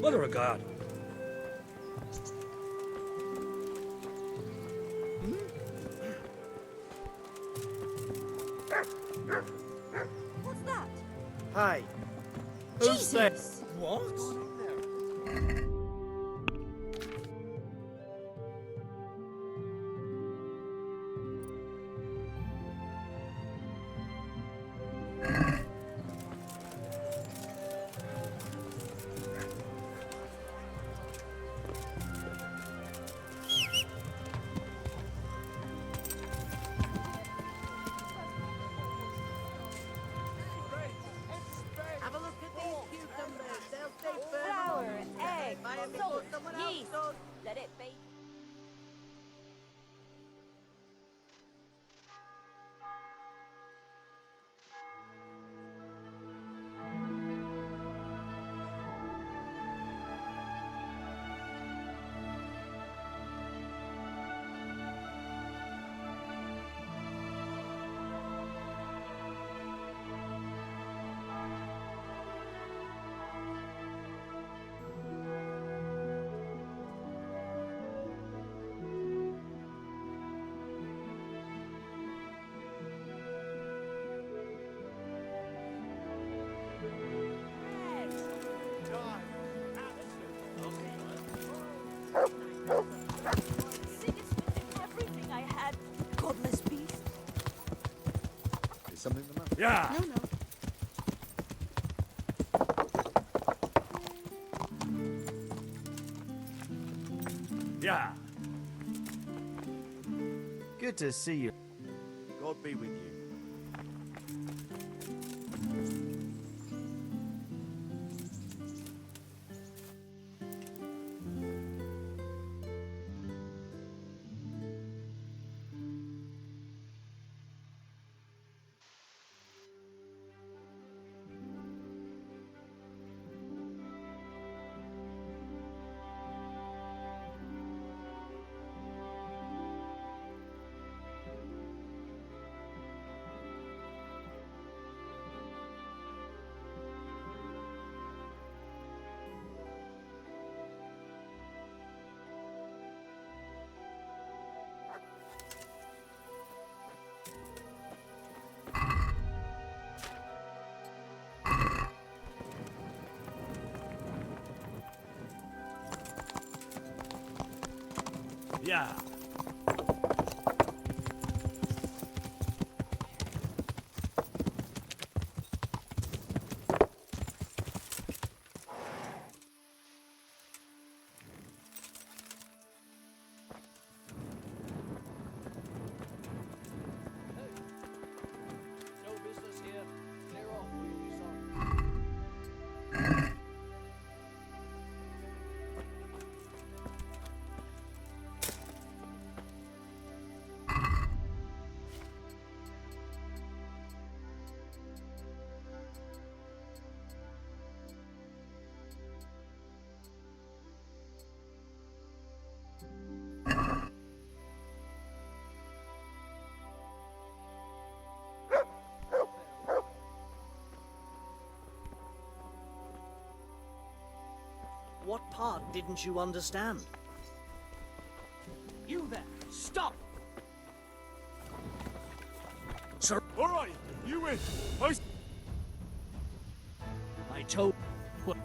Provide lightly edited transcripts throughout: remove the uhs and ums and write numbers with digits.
What a regard. What's that? Hey. Who's that? Jesus! What? Have a look at these cucumbers. They'll stay firm. Flour, egg, Buy 'em salt, before someone else yeast. does. Let it bake. Sickest with everything I had. Godless beast. Is something the matter? Yeah. No, no. Yeah. Good to see you. God be with you. Yeah. No business here. Clear off or you'll be sorry. What part didn't you understand? You there! Stop! Sir. All right, you win. I told. What?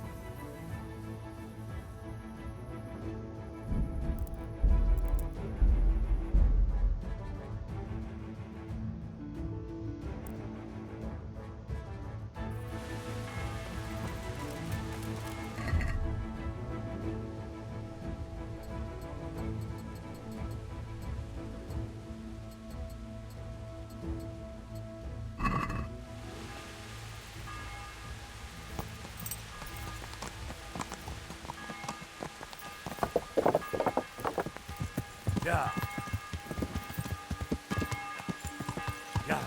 Yeah. Yeah.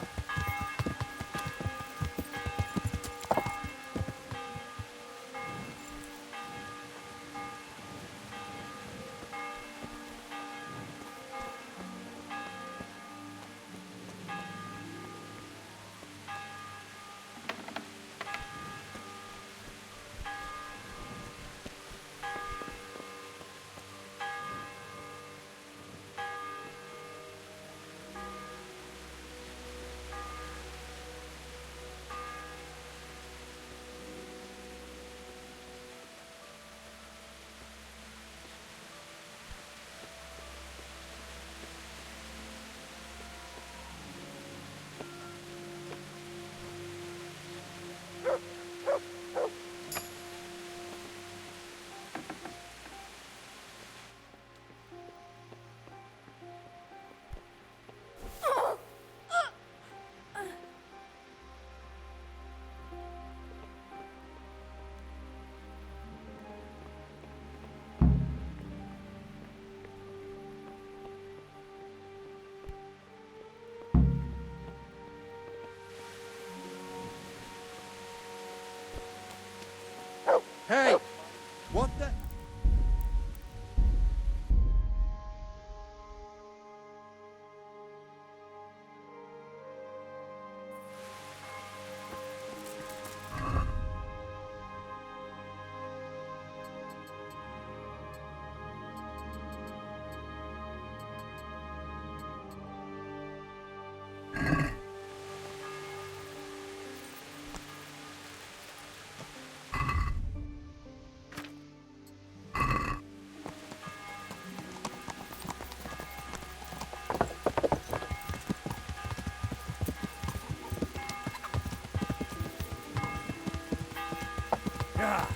Yeah.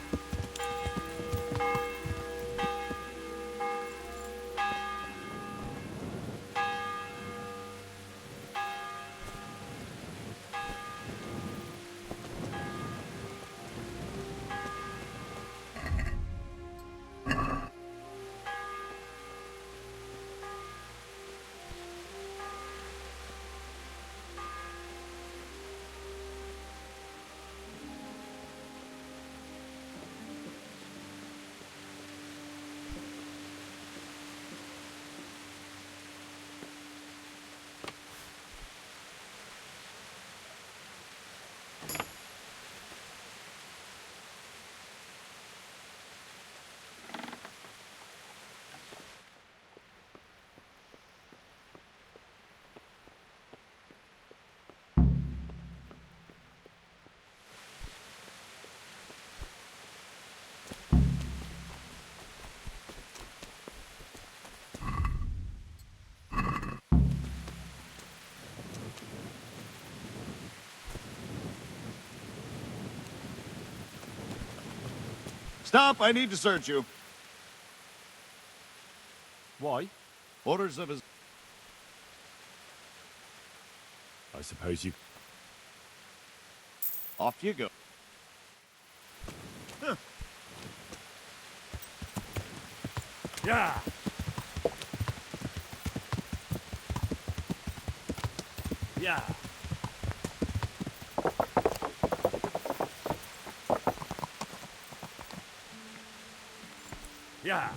Stop! I need to search you. Why? Orders of his... I suppose you... Off you go. Yeah. Yeah. Yeah.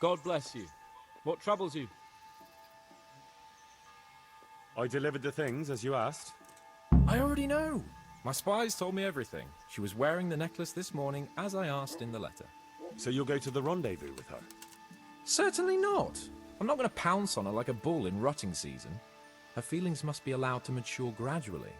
God bless you. What troubles you? I delivered the things as you asked. I already know. My spies told me everything. She was wearing the necklace this morning, as I asked in the letter. So you'll go to the rendezvous with her? Certainly not. I'm not going to pounce on her like a bull in rutting season. Her feelings must be allowed to mature gradually.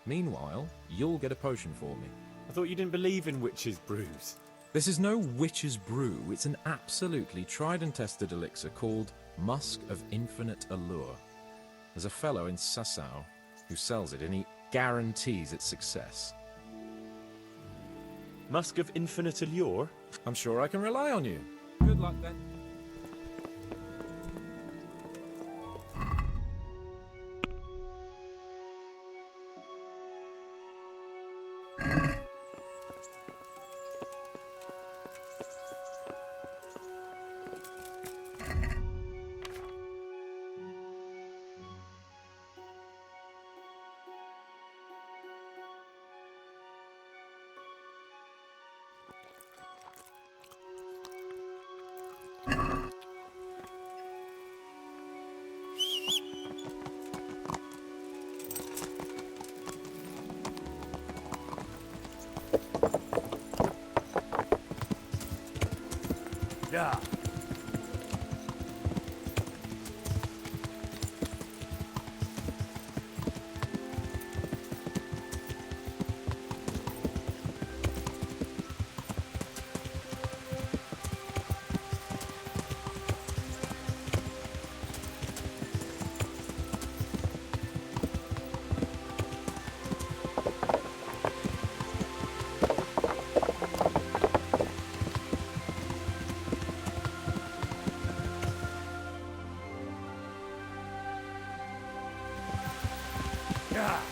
Meanwhile, you'll get a potion for me. I thought you didn't believe in witches' brews. This is no witch's brew. It's an absolutely tried and tested elixir called Musk of Infinite Allure. There's a fellow in Sassau who sells it, and he guarantees its success. Musk of Infinite Allure? I'm sure I can rely on you. Good luck then. Yeah. Yeah.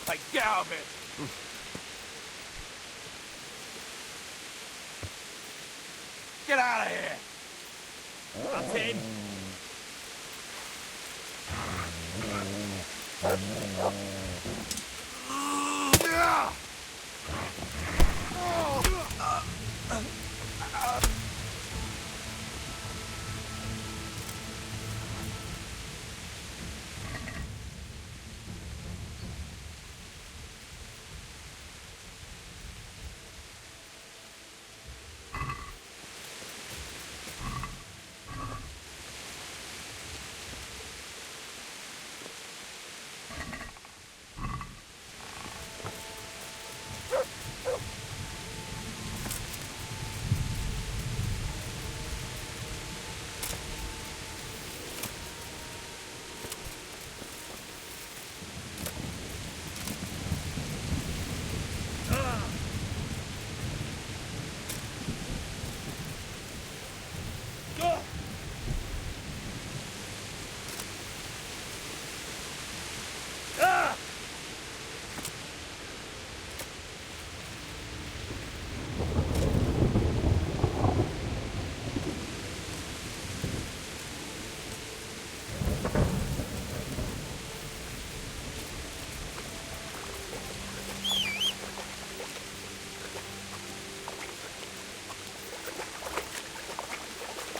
Hey, get out of it! Get out of here! That's in. Yeah.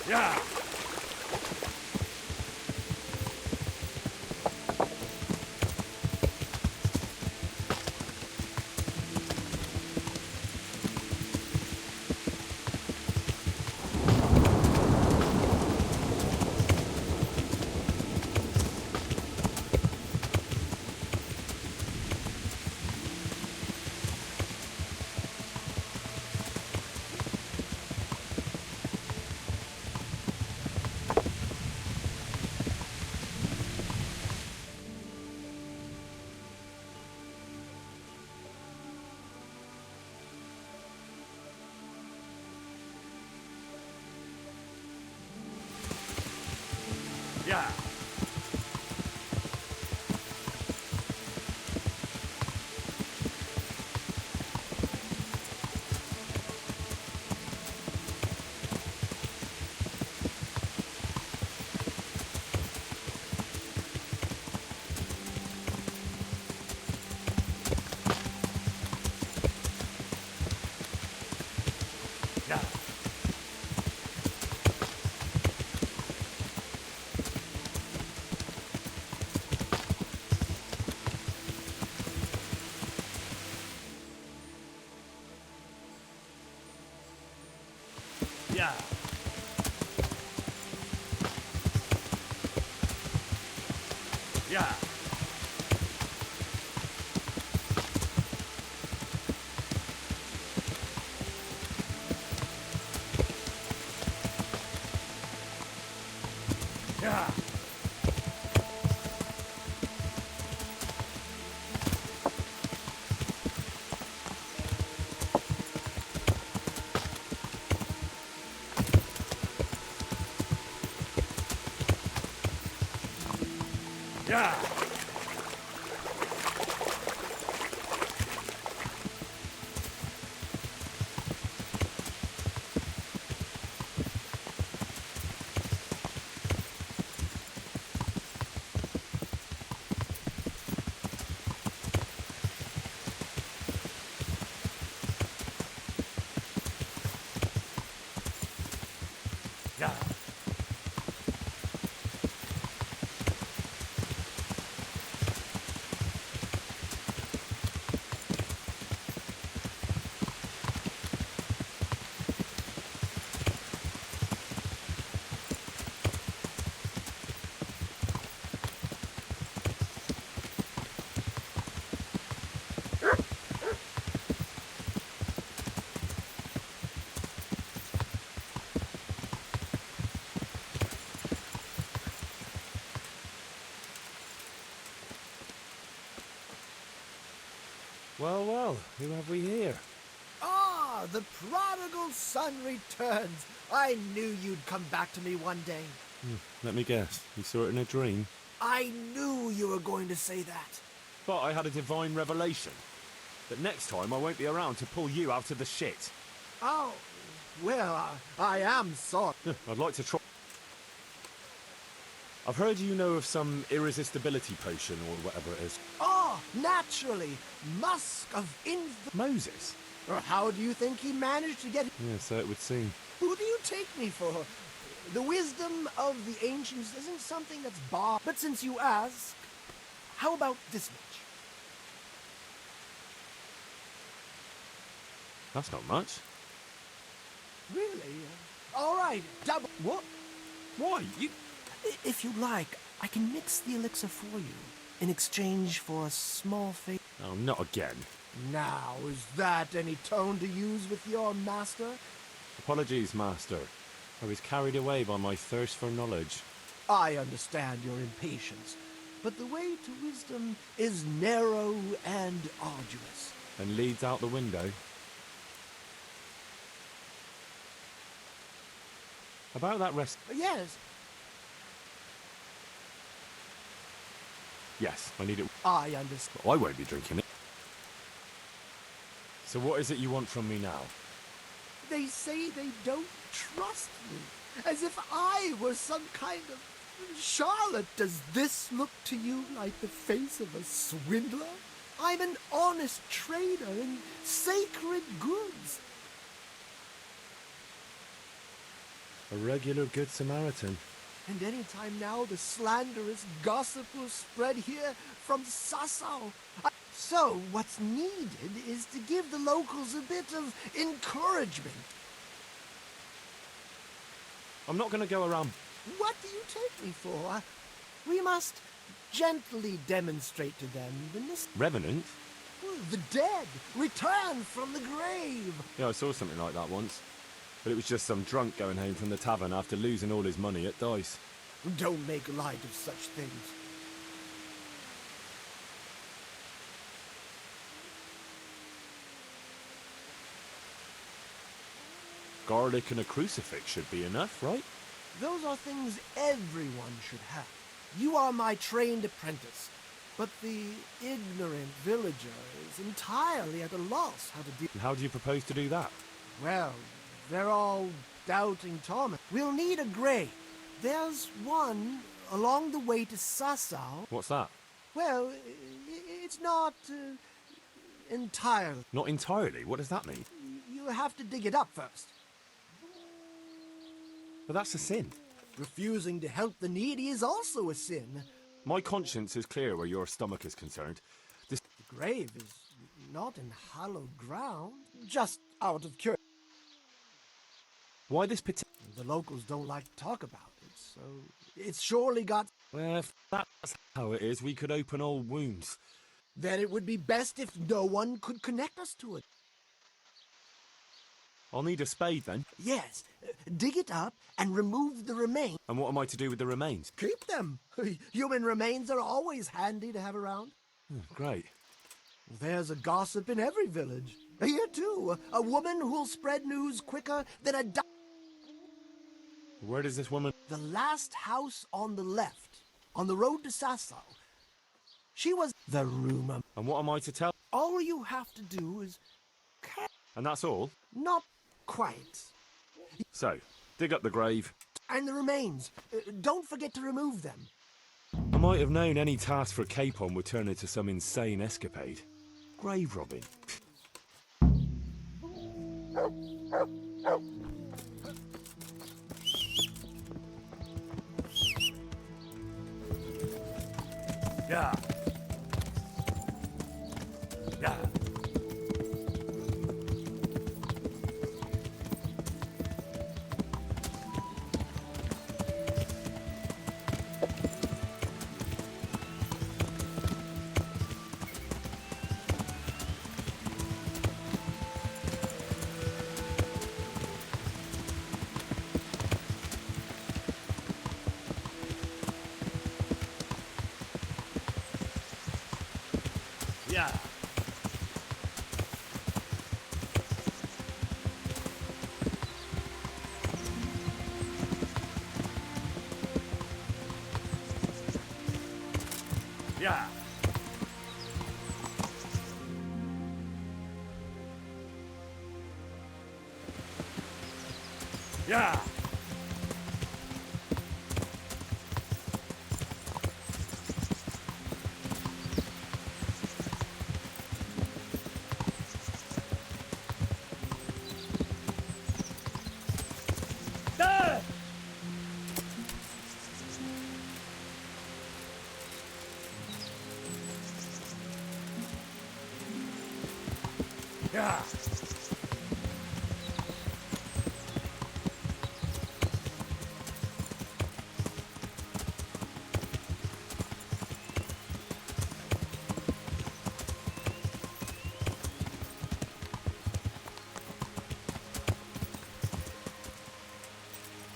Yeah. Yeah. Yeah. Yeah. Well, well, who have we here? Ah, the prodigal son returns. I knew you'd come back to me one day. Let me guess. You saw it in a dream? I knew you were going to say that. But I had a divine revelation. That next time I won't be around to pull you out of the shit. Oh, well, I am sorry. I'd like to try... I've heard you know of some irresistibility potion or whatever it is. Oh, naturally. Musk of Moses? Or how do you think he managed to get... Yeah, so it would seem. Who do you take me for? The wisdom of the ancients isn't something that's bar... But since you ask, how about this much? That's not much. Really? All right, double... What? Why? You... If you like, I can mix the elixir for you in exchange for a small favor. Oh, not again. Now, is that any tone to use with your master? Apologies, Master. I was carried away by my thirst for knowledge. I understand your impatience, but the way to wisdom is narrow and arduous. And leads out the window. About that rest... Yes, Yes, I need it. I understand. I won't be drinking it. So what is it you want from me now? They say they don't trust me, as if I were some kind of charlatan. Does this look to you like the face of a swindler? I'm an honest trader in sacred goods. A regular good Samaritan. And any time now the slanderous gossip will spread here from Sasau. So what's needed is to give the locals a bit of encouragement. I'm not going to go around... What do you take me for? We must gently demonstrate to them the Revenant? the dead return from the grave. Yeah, I saw something like that once. But it was just some drunk going home from the tavern after losing all his money at dice. Don't make light of such things. Garlic and a crucifix should be enough, right? Those are things everyone should have. You are my trained apprentice, but the ignorant villager is entirely at a loss how to deal. And how do you propose to do that? Well, they're all doubting Thomas. We'll need a grave. There's one along the way to Sasau. What's that? Well, it's not entirely. Not entirely. What does that mean? You have to dig it up first. But that's a sin. Refusing to help the needy is also a sin. My conscience is clear where your stomach is concerned. This... The grave is not in hallowed ground, just out of curiosity. Why this particular... The locals don't like to talk about it, so it's surely got... Well, if that's how it is, we could open old wounds. Then it would be best if no one could connect us to it. I'll need a spade then. Yes, dig it up and remove the remains. And what am I to do with the remains? Keep them. Human remains are always handy to have around. Great. There's a gossip in every village. Here too, a woman who'll spread news quicker than a Where does this woman... The last house on the left, on the road to Sasau. She was the rumor. And what am I to tell? All you have to do is... And that's all? Not quite. So, dig up the grave. And the remains. Don't forget to remove them. I might have known any task for Capon would turn into some insane escapade. Grave robbing. Yeah. Yeah. Yeah. Yeah. Yeah. Done! Yeah.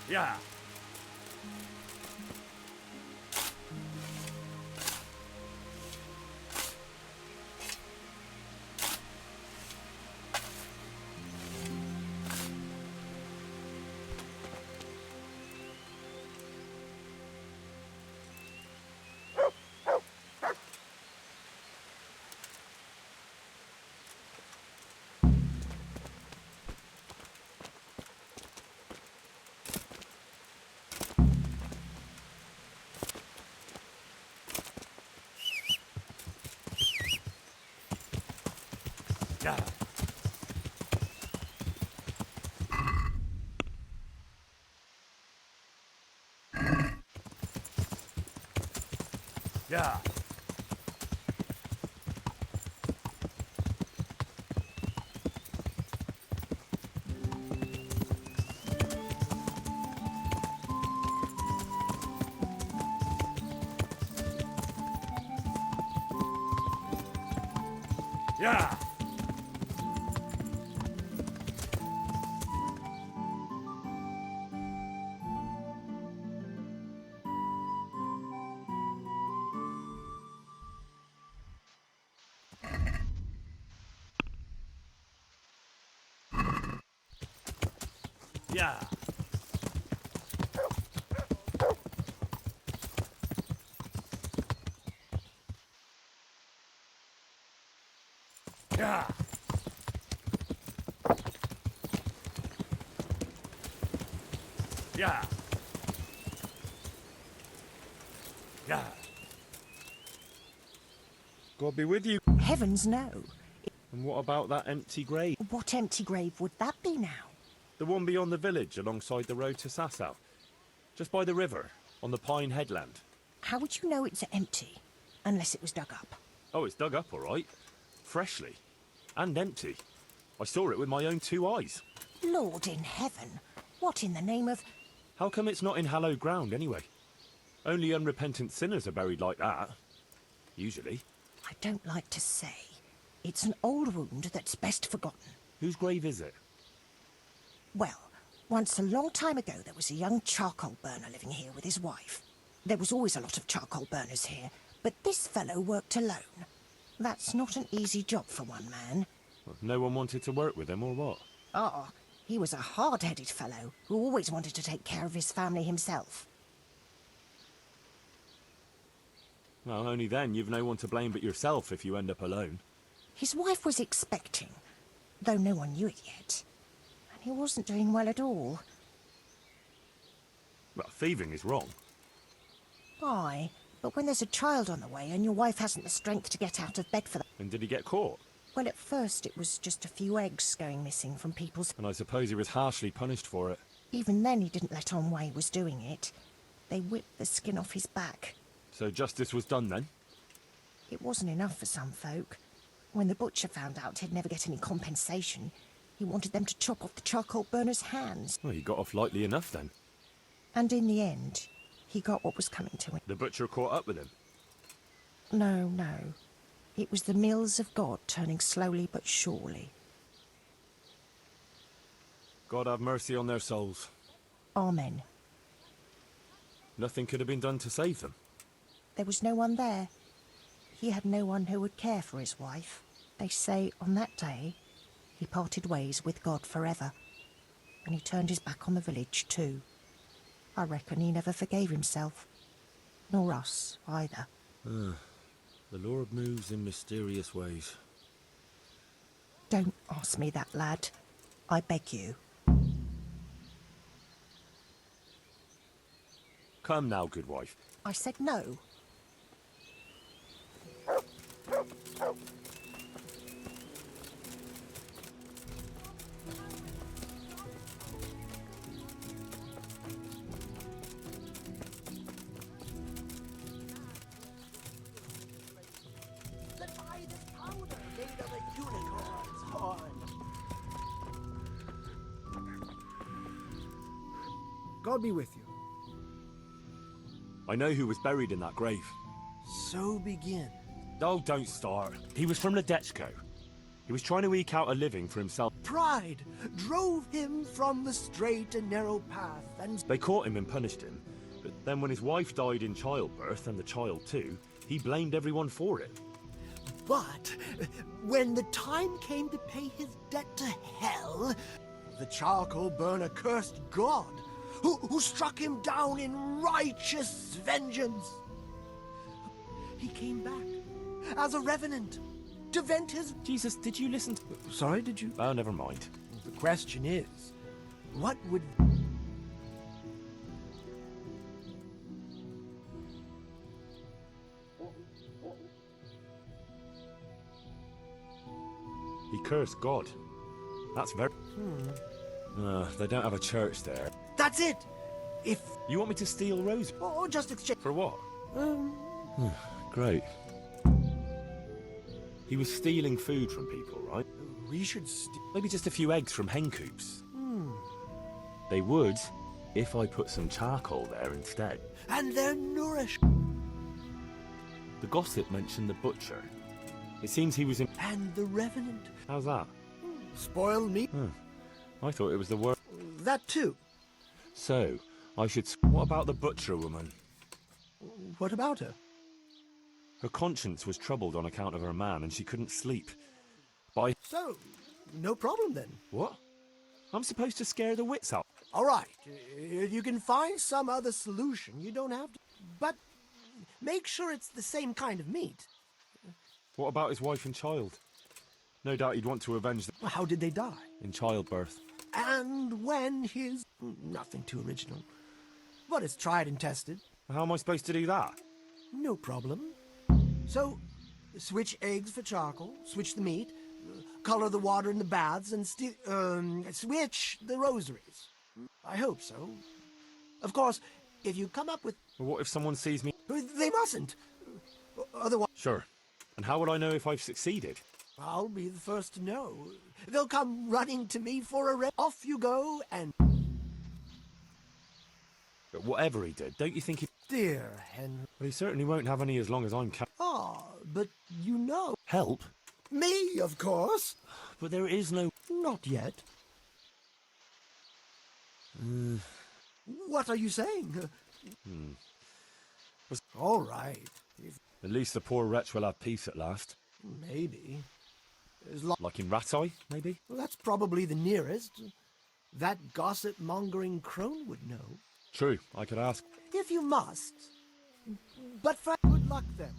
Yeah. Yeah. Yeah. Yeah. Yeah. Yeah. Yeah. Yeah. God be with you. Heavens no. And what about that empty grave? What empty grave would that be now? The one beyond the village, alongside the road to Sasau. Just by the river, on the Pine Headland. How would you know it's empty? Unless it was dug up. Oh, it's dug up, all right. Freshly. And empty. I saw it with my own 2 eyes. Lord in heaven. What in the name of... How come it's not in hallowed ground, anyway? Only unrepentant sinners are buried like that. Usually. I don't like to say. It's an old wound that's best forgotten. Whose grave is it? Well, once a long time ago there was a young charcoal burner living here with his wife. There was always a lot of charcoal burners here, but this fellow worked alone. That's not an easy job for one man. Well, no one wanted to work with him, or what? Oh, he was a hard-headed fellow who always wanted to take care of his family himself. Well, only then you've no one to blame but yourself if you end up alone. His wife was expecting, though no one knew it yet. And he wasn't doing well at all. Well, thieving is wrong. Aye, but when there's a child on the way and your wife hasn't the strength to get out of bed for that... And did he get caught? Well, at first it was just a few eggs going missing from people's... And I suppose he was harshly punished for it. Even then he didn't let on why he was doing it. They whipped the skin off his back. So justice was done then? It wasn't enough for some folk. When the butcher found out he'd never get any compensation, he wanted them to chop off the charcoal burner's hands. Well, he got off lightly enough then. And in the end, he got what was coming to him. The butcher caught up with him. No, no. It was the mills of God turning slowly but surely. God have mercy on their souls. Amen. Nothing could have been done to save them. There was no one there. He had no one who would care for his wife. They say on that day, he parted ways with God forever. And he turned his back on the village too. I reckon he never forgave himself. Nor us, either. The Lord moves in mysterious ways. Don't ask me that, lad. I beg you. Come now, good wife. I said no. Then buy this powder made of a unicorn's horn. God be with you. I know who was buried in that grave. So begin. Oh, don't start. He was from Ledechko. He was trying to eke out a living for himself. Pride drove him from the straight and narrow path, and They caught him and punished him. But then when his wife died in childbirth, and the child too, he blamed everyone for it. but when the time came to pay his debt to hell, the charcoal burner cursed God, who struck him down in righteous vengeance. He came back as a revenant to vent his... Jesus, did you listen to... Sorry, did you? Oh, never mind. The question is, what would... He cursed God. That's very... they don't have a church there. That's it! If... You want me to steal Rose? Or just exchange... For what? Great. He was stealing food from people, right? We should Maybe just a few eggs from hen coops. They would, if I put some charcoal there instead. And they're nourished. The gossip mentioned the butcher. It seems he was in... And the revenant. How's that? Spoiled meat. I thought it was the word. That too. So, I should... What about the butcher woman? What about her? Her conscience was troubled on account of her man, and she couldn't sleep. But So, no problem then. What? I'm supposed to scare the wits out. All right. If you can find some other solution, you don't have to. But make sure it's the same kind of meat. What about his wife and child? No doubt he'd want to avenge them How did they die? in childbirth. And when his... Nothing too original. But it's tried and tested. How am I supposed to do that? No problem. So, switch eggs for charcoal, switch the meat, color the water in the baths, and switch the rosaries. I hope so. Of course, if you come up with... Well, what if someone sees me? They mustn't. Otherwise, Sure. And how would I know if I've succeeded? I'll be the first to know. They'll come running to me for a Off you go, and... But whatever he did, don't you think he... Dear Henry... Well, he certainly won't have any as long as I'm Ah, but you know... Help? Me, of course. But there is no... Not yet. What are you saying? All right. At least the poor wretch will have peace at last. Maybe. Like in Ratai, maybe? Well, that's probably the nearest. That gossip-mongering crone would know. True, I could ask. If you must. But for good luck then.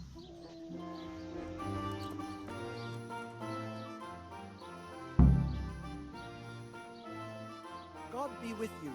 God be with you.